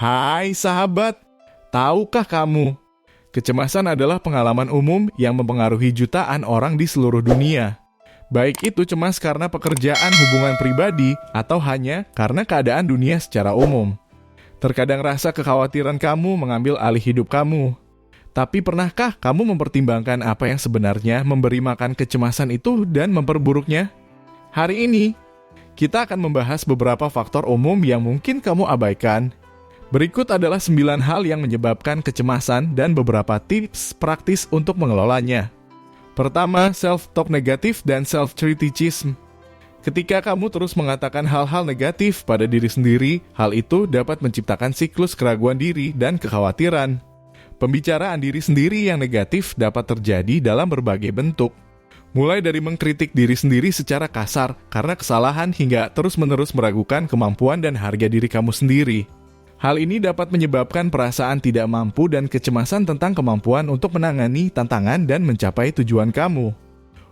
Hai sahabat, tahukah kamu? Kecemasan adalah pengalaman umum yang mempengaruhi jutaan orang di seluruh dunia. Baik itu cemas karena pekerjaan, hubungan pribadi, atau hanya karena keadaan dunia secara umum. Terkadang rasa kekhawatiran kamu mengambil alih hidup kamu. Tapi pernahkah kamu mempertimbangkan apa yang sebenarnya memberi makan kecemasan itu dan memperburuknya? Hari ini, kita akan membahas beberapa faktor umum yang mungkin kamu abaikan. Berikut adalah 9 hal yang menyebabkan kecemasan dan beberapa tips praktis untuk mengelolanya. Pertama, self-talk negatif dan self-criticism. Ketika kamu terus mengatakan hal-hal negatif pada diri sendiri, hal itu dapat menciptakan siklus keraguan diri dan kekhawatiran. Pembicaraan diri sendiri yang negatif dapat terjadi dalam berbagai bentuk. Mulai dari mengkritik diri sendiri secara kasar karena kesalahan hingga terus-menerus meragukan kemampuan dan harga diri kamu sendiri. Hal ini dapat menyebabkan perasaan tidak mampu dan kecemasan tentang kemampuan untuk menangani tantangan dan mencapai tujuan kamu.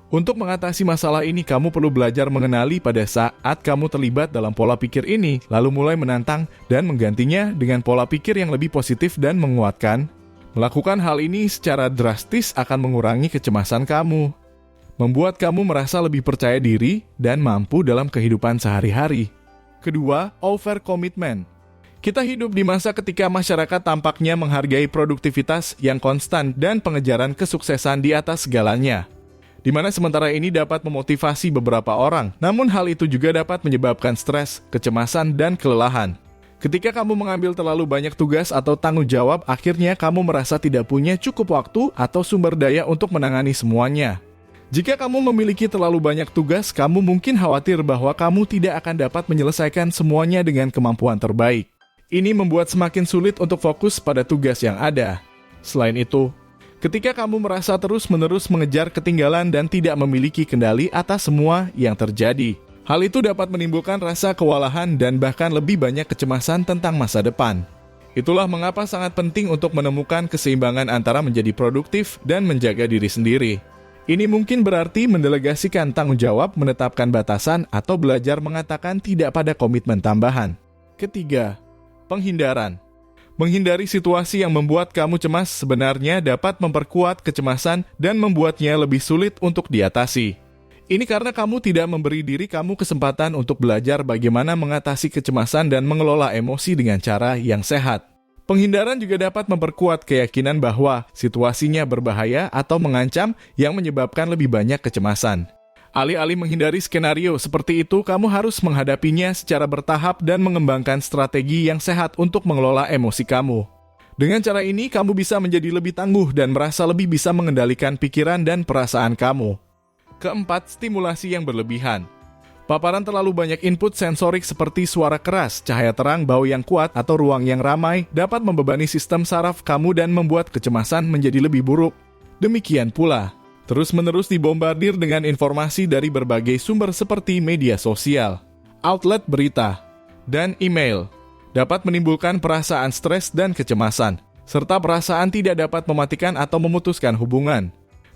Untuk mengatasi masalah ini, kamu perlu belajar mengenali pada saat kamu terlibat dalam pola pikir ini, lalu mulai menantang dan menggantinya dengan pola pikir yang lebih positif dan menguatkan. Melakukan hal ini secara drastis akan mengurangi kecemasan kamu, membuat kamu merasa lebih percaya diri dan mampu dalam kehidupan sehari-hari. Kedua, overcommitment. Kita hidup di masa ketika masyarakat tampaknya menghargai produktivitas yang konstan dan pengejaran kesuksesan di atas segalanya. Di mana sementara ini dapat memotivasi beberapa orang, namun hal itu juga dapat menyebabkan stres, kecemasan, dan kelelahan. Ketika kamu mengambil terlalu banyak tugas atau tanggung jawab, akhirnya kamu merasa tidak punya cukup waktu atau sumber daya untuk menangani semuanya. Jika kamu memiliki terlalu banyak tugas, kamu mungkin khawatir bahwa kamu tidak akan dapat menyelesaikan semuanya dengan kemampuan terbaik. Ini membuat semakin sulit untuk fokus pada tugas yang ada. Selain itu, ketika kamu merasa terus-menerus mengejar ketinggalan dan tidak memiliki kendali atas semua yang terjadi, hal itu dapat menimbulkan rasa kewalahan dan bahkan lebih banyak kecemasan tentang masa depan. Itulah mengapa sangat penting untuk menemukan keseimbangan antara menjadi produktif dan menjaga diri sendiri. Ini mungkin berarti mendelegasikan tanggung jawab, menetapkan batasan, atau belajar mengatakan tidak pada komitmen tambahan. Ketiga, penghindaran. Menghindari situasi yang membuat kamu cemas sebenarnya dapat memperkuat kecemasan dan membuatnya lebih sulit untuk diatasi. Ini karena kamu tidak memberi diri kamu kesempatan untuk belajar bagaimana mengatasi kecemasan dan mengelola emosi dengan cara yang sehat. Penghindaran juga dapat memperkuat keyakinan bahwa situasinya berbahaya atau mengancam yang menyebabkan lebih banyak kecemasan. Alih-alih menghindari skenario seperti itu, kamu harus menghadapinya secara bertahap dan mengembangkan strategi yang sehat untuk mengelola emosi kamu. Dengan cara ini, kamu bisa menjadi lebih tangguh dan merasa lebih bisa mengendalikan pikiran dan perasaan kamu. Keempat, stimulasi yang berlebihan. Paparan terlalu banyak input sensorik seperti suara keras, cahaya terang, bau yang kuat, atau ruang yang ramai dapat membebani sistem saraf kamu dan membuat kecemasan menjadi lebih buruk. Demikian pula, terus-menerus dibombardir dengan informasi dari berbagai sumber seperti media sosial, outlet berita, dan email dapat menimbulkan perasaan stres dan kecemasan, serta perasaan tidak dapat mematikan atau memutuskan hubungan.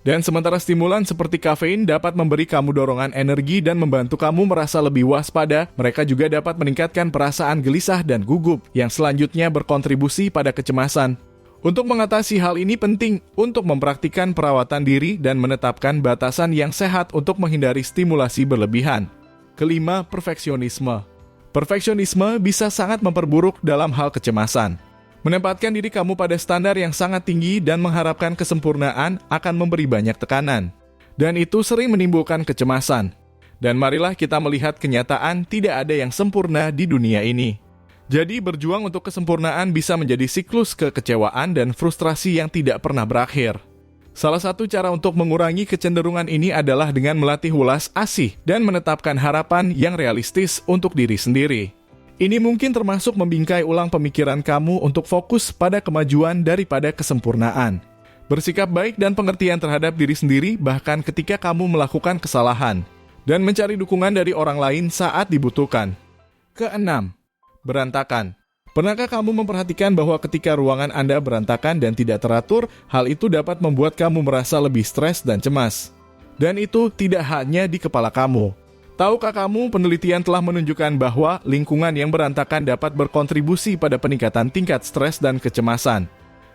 Dan sementara stimulan seperti kafein dapat memberi kamu dorongan energi dan membantu kamu merasa lebih waspada, mereka juga dapat meningkatkan perasaan gelisah dan gugup yang selanjutnya berkontribusi pada kecemasan. Untuk mengatasi hal ini penting untuk mempraktikkan perawatan diri dan menetapkan batasan yang sehat untuk menghindari stimulasi berlebihan. Kelima, perfeksionisme. Perfeksionisme bisa sangat memperburuk dalam hal kecemasan. Menempatkan diri kamu pada standar yang sangat tinggi dan mengharapkan kesempurnaan akan memberi banyak tekanan. Dan itu sering menimbulkan kecemasan. Dan marilah kita melihat kenyataan tidak ada yang sempurna di dunia ini. Jadi berjuang untuk kesempurnaan bisa menjadi siklus kekecewaan dan frustrasi yang tidak pernah berakhir. Salah satu cara untuk mengurangi kecenderungan ini adalah dengan melatih welas asih dan menetapkan harapan yang realistis untuk diri sendiri. Ini mungkin termasuk membingkai ulang pemikiran kamu untuk fokus pada kemajuan daripada kesempurnaan. Bersikap baik dan pengertian terhadap diri sendiri bahkan ketika kamu melakukan kesalahan. Dan mencari dukungan dari orang lain saat dibutuhkan. Keenam, berantakan. Pernahkah kamu memperhatikan bahwa ketika ruangan Anda berantakan dan tidak teratur, hal itu dapat membuat kamu merasa lebih stres dan cemas? Dan itu tidak hanya di kepala kamu. Tahukah kamu, penelitian telah menunjukkan bahwa lingkungan yang berantakan dapat berkontribusi pada peningkatan tingkat stres dan kecemasan.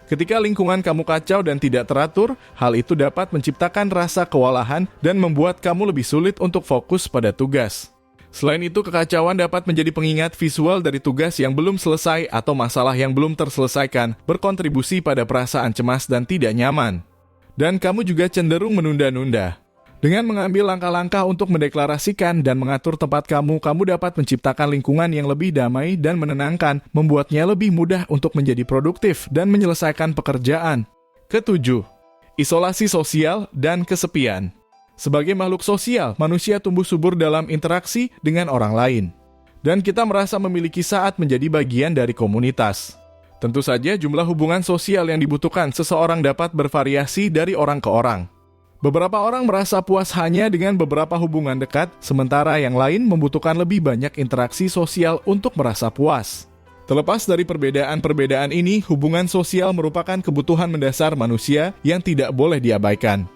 Ketika lingkungan kamu kacau dan tidak teratur, hal itu dapat menciptakan rasa kewalahan dan membuat kamu lebih sulit untuk fokus pada tugas. Selain itu, kekacauan dapat menjadi pengingat visual dari tugas yang belum selesai atau masalah yang belum terselesaikan, berkontribusi pada perasaan cemas dan tidak nyaman. Dan kamu juga cenderung menunda-nunda. Dengan mengambil langkah-langkah untuk mendeklarasikan dan mengatur tempat kamu dapat menciptakan lingkungan yang lebih damai dan menenangkan, membuatnya lebih mudah untuk menjadi produktif dan menyelesaikan pekerjaan. Ketujuh, isolasi sosial dan kesepian. Sebagai makhluk sosial, manusia tumbuh subur dalam interaksi dengan orang lain. Dan kita merasa memiliki saat menjadi bagian dari komunitas. Tentu saja jumlah hubungan sosial yang dibutuhkan seseorang dapat bervariasi dari orang ke orang. Beberapa orang merasa puas hanya dengan beberapa hubungan dekat, sementara yang lain membutuhkan lebih banyak interaksi sosial untuk merasa puas. Terlepas dari perbedaan-perbedaan ini, hubungan sosial merupakan kebutuhan mendasar manusia yang tidak boleh diabaikan.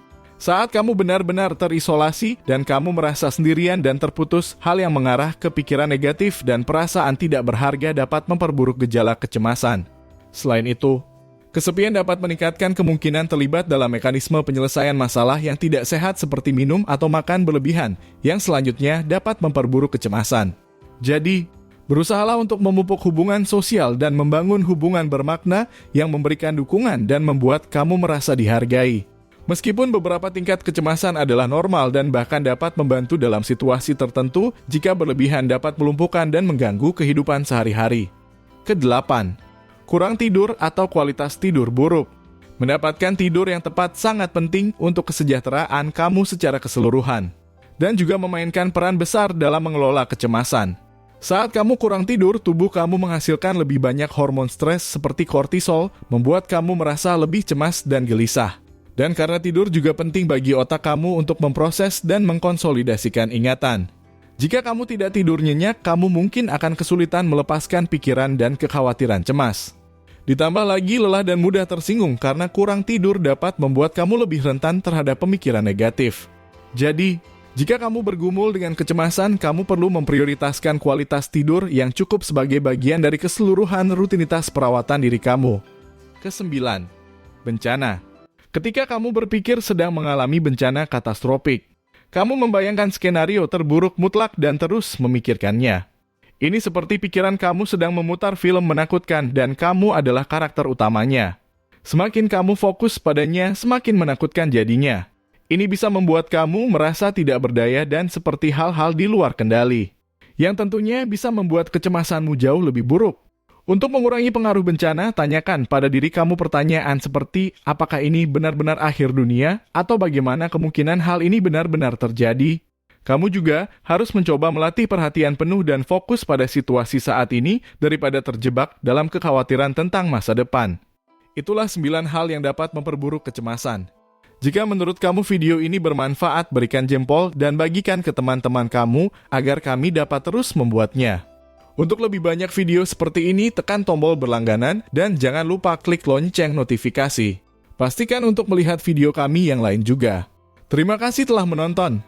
Saat kamu benar-benar terisolasi dan kamu merasa sendirian dan terputus, hal yang mengarah ke pikiran negatif dan perasaan tidak berharga dapat memperburuk gejala kecemasan. Selain itu, kesepian dapat meningkatkan kemungkinan terlibat dalam mekanisme penyelesaian masalah yang tidak sehat seperti minum atau makan berlebihan, yang selanjutnya dapat memperburuk kecemasan. Jadi, berusahalah untuk memupuk hubungan sosial dan membangun hubungan bermakna yang memberikan dukungan dan membuat kamu merasa dihargai. Meskipun beberapa tingkat kecemasan adalah normal dan bahkan dapat membantu dalam situasi tertentu, jika berlebihan dapat melumpuhkan dan mengganggu kehidupan sehari-hari. Kedelapan, kurang tidur atau kualitas tidur buruk. Mendapatkan tidur yang tepat sangat penting untuk kesejahteraan kamu secara keseluruhan, dan juga memainkan peran besar dalam mengelola kecemasan. Saat kamu kurang tidur, tubuh kamu menghasilkan lebih banyak hormon stres seperti kortisol, membuat kamu merasa lebih cemas dan gelisah. Dan karena tidur juga penting bagi otak kamu untuk memproses dan mengkonsolidasikan ingatan. Jika kamu tidak tidur nyenyak, kamu mungkin akan kesulitan melepaskan pikiran dan kekhawatiran cemas. Ditambah lagi, lelah dan mudah tersinggung karena kurang tidur dapat membuat kamu lebih rentan terhadap pemikiran negatif. Jadi, jika kamu bergumul dengan kecemasan, kamu perlu memprioritaskan kualitas tidur yang cukup sebagai bagian dari keseluruhan rutinitas perawatan diri kamu. Kesembilan, bencana. Ketika kamu berpikir sedang mengalami bencana katastrofik, kamu membayangkan skenario terburuk mutlak dan terus memikirkannya. Ini seperti pikiran kamu sedang memutar film menakutkan dan kamu adalah karakter utamanya. Semakin kamu fokus padanya, semakin menakutkan jadinya. Ini bisa membuat kamu merasa tidak berdaya dan seperti hal-hal di luar kendali, yang tentunya bisa membuat kecemasanmu jauh lebih buruk. Untuk mengurangi pengaruh bencana, tanyakan pada diri kamu pertanyaan seperti apakah ini benar-benar akhir dunia atau bagaimana kemungkinan hal ini benar-benar terjadi. Kamu juga harus mencoba melatih perhatian penuh dan fokus pada situasi saat ini daripada terjebak dalam kekhawatiran tentang masa depan. Itulah 9 hal yang dapat memperburuk kecemasan. Jika menurut kamu video ini bermanfaat, berikan jempol dan bagikan ke teman-teman kamu agar kami dapat terus membuatnya. Untuk lebih banyak video seperti ini, tekan tombol berlangganan dan jangan lupa klik lonceng notifikasi. Pastikan untuk melihat video kami yang lain juga. Terima kasih telah menonton.